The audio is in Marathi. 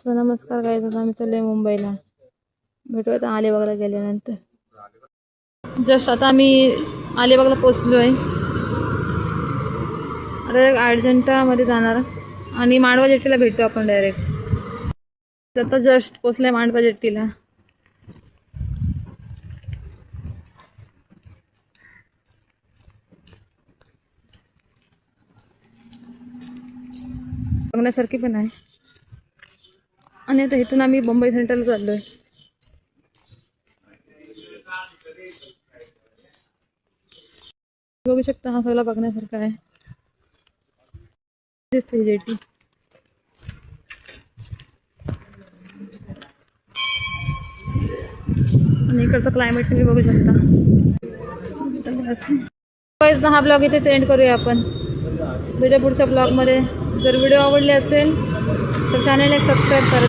सो नमस्कार काय आम्ही चाललोय मुंबईला. भेटूयात अलिबागला गेल्यानंतर. जस्ट आता आम्ही अलिबागला पोचलोय. आता अर्जंटामध्ये जाणार आणि मांडवा जेट्टीला भेटतो आपण डायरेक्ट. आता जस्ट पोचलोय मांडवा जेट्टीला. बघण्यासारखी पण आहे. आणि आता इथून आम्ही मुंबई सेंट्रल चाललोय. बघू शकता हा सगळा बघण्यासारखा आहे. जेटी आणि इकडचं क्लायमेट तुम्ही बघू शकता. हा ब्लॉग इथे एंड करूया आपण. व्हिडिओ पुढच्या ब्लॉगमध्ये. जर व्हिडिओ आवडले असेल तर चॅनल एक सबस्क्राईब करा.